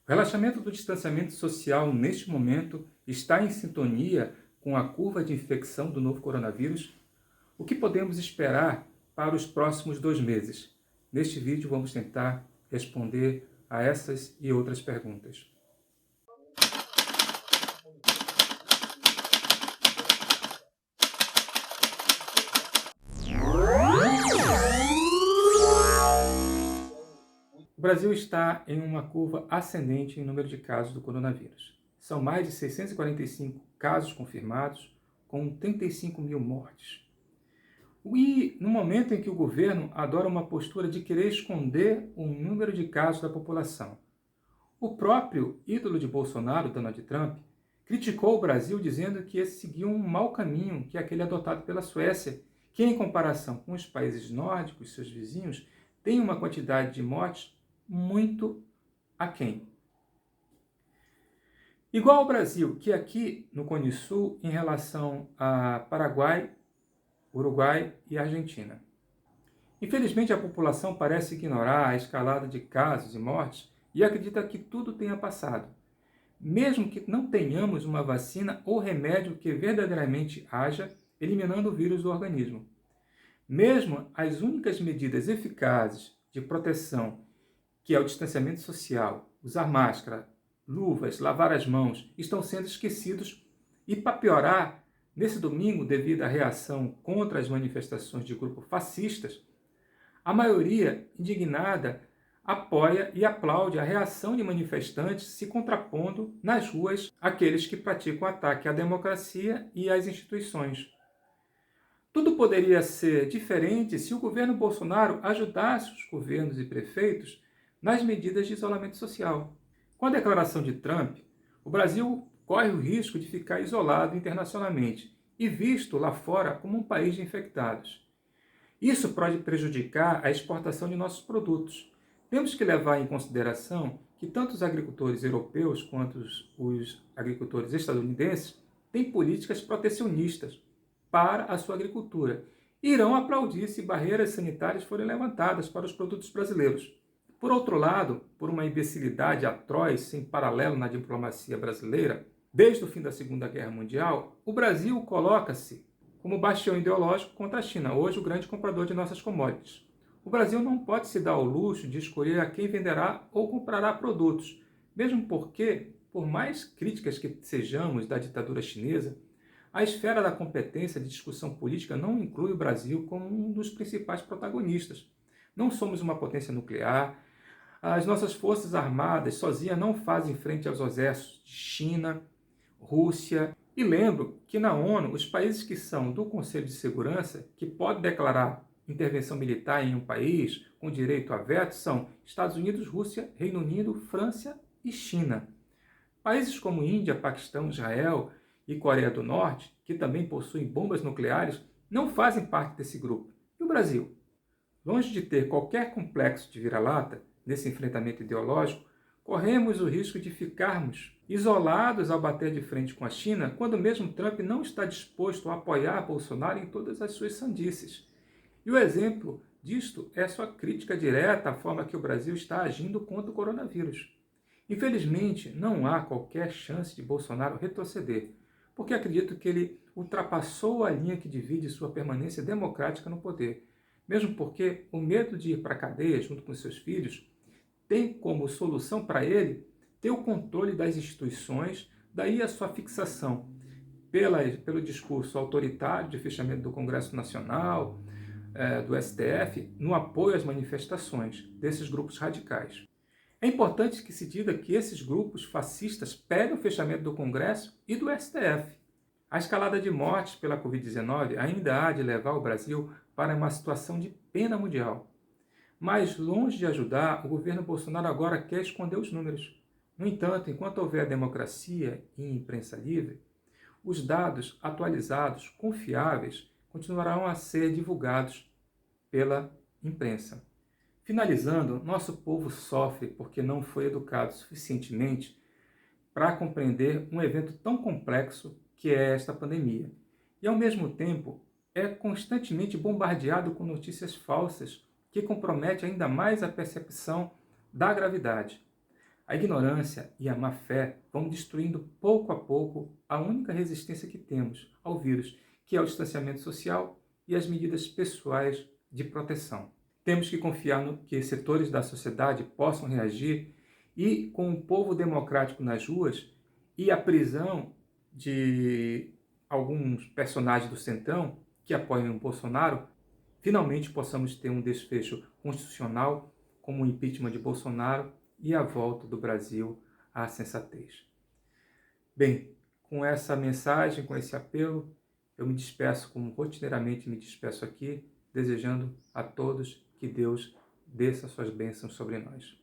O relaxamento do distanciamento social neste momento está em sintonia com a curva de infecção do novo coronavírus? O que podemos esperar para os próximos 2 meses? Neste vídeo vamos tentar responder a essas e outras perguntas. O Brasil está em uma curva ascendente em número de casos do coronavírus. São mais de 645 casos confirmados, com 35 mil mortes. E no momento em que o governo adora uma postura de querer esconder o número de casos da população. O próprio ídolo de Bolsonaro, Donald Trump, criticou o Brasil dizendo que esse seguia um mau caminho, que é aquele adotado pela Suécia, que em comparação com os países nórdicos, seus vizinhos, tem uma quantidade de mortes muito aquém. Igual ao Brasil, que aqui no Cone Sul, em relação a Paraguai, Uruguai e Argentina. Infelizmente, a população parece ignorar a escalada de casos e mortes e acredita que tudo tenha passado. Mesmo que não tenhamos uma vacina ou remédio que verdadeiramente haja, eliminando o vírus do organismo. Mesmo as únicas medidas eficazes de proteção, que é o distanciamento social, usar máscara, luvas, lavar as mãos, estão sendo esquecidos. E para piorar, nesse domingo, devido à reação contra as manifestações de grupos fascistas, a maioria indignada apoia e aplaude a reação de manifestantes se contrapondo nas ruas àqueles que praticam ataque à democracia e às instituições. Tudo poderia ser diferente se o governo Bolsonaro ajudasse os governos e prefeitos nas medidas de isolamento social. Com a declaração de Trump, o Brasil corre o risco de ficar isolado internacionalmente e visto lá fora como um país de infectados. Isso pode prejudicar a exportação de nossos produtos. Temos que levar em consideração que tanto os agricultores europeus quanto os agricultores estadunidenses têm políticas protecionistas para a sua agricultura e irão aplaudir se barreiras sanitárias forem levantadas para os produtos brasileiros. Por outro lado, por uma imbecilidade atroz sem paralelo na diplomacia brasileira, desde o fim da Segunda Guerra Mundial, o Brasil coloca-se como bastião ideológico contra a China, hoje o grande comprador de nossas commodities. O Brasil não pode se dar ao luxo de escolher a quem venderá ou comprará produtos, mesmo porque, por mais críticas que sejamos da ditadura chinesa, a esfera da competência de discussão política não inclui o Brasil como um dos principais protagonistas. Não somos uma potência nuclear. As nossas forças armadas sozinhas não fazem frente aos exércitos de China, Rússia. E lembro que na ONU, os países que são do Conselho de Segurança, que podem declarar intervenção militar em um país com direito a veto, são Estados Unidos, Rússia, Reino Unido, França e China. Países como Índia, Paquistão, Israel e Coreia do Norte, que também possuem bombas nucleares, não fazem parte desse grupo. E o Brasil? Longe de ter qualquer complexo de vira-lata nesse enfrentamento ideológico, corremos o risco de ficarmos isolados ao bater de frente com a China, quando mesmo Trump não está disposto a apoiar Bolsonaro em todas as suas sandices. E o exemplo disto é sua crítica direta à forma que o Brasil está agindo contra o coronavírus. Infelizmente, não há qualquer chance de Bolsonaro retroceder, porque acredito que ele ultrapassou a linha que divide sua permanência democrática no poder. Mesmo porque o medo de ir para a cadeia junto com seus filhos tem como solução para ele ter o controle das instituições, daí a sua fixação pelo discurso autoritário de fechamento do Congresso Nacional, do STF, no apoio às manifestações desses grupos radicais. É importante que se diga que esses grupos fascistas pedem o fechamento do Congresso e do STF. A escalada de mortes pela Covid-19 ainda há de levar o Brasil para uma situação de pena mundial. Mas, longe de ajudar, o governo Bolsonaro agora quer esconder os números. No entanto, enquanto houver democracia e imprensa livre, os dados atualizados, confiáveis, continuarão a ser divulgados pela imprensa. Finalizando, nosso povo sofre porque não foi educado suficientemente para compreender um evento tão complexo que é esta pandemia. E, ao mesmo tempo, é constantemente bombardeado com notícias falsas que comprometem ainda mais a percepção da gravidade. A ignorância e a má-fé vão destruindo pouco a pouco a única resistência que temos ao vírus, que é o distanciamento social e as medidas pessoais de proteção. Temos que confiar no que setores da sociedade possam reagir e, com o povo democrático nas ruas e a prisão de alguns personagens do Centrão que apoiam o Bolsonaro, finalmente possamos ter um desfecho constitucional como o impeachment de Bolsonaro e a volta do Brasil à sensatez. Bem, com essa mensagem, com esse apelo, eu me despeço como rotineiramente me despeço aqui, desejando a todos que Deus desça suas bênçãos sobre nós.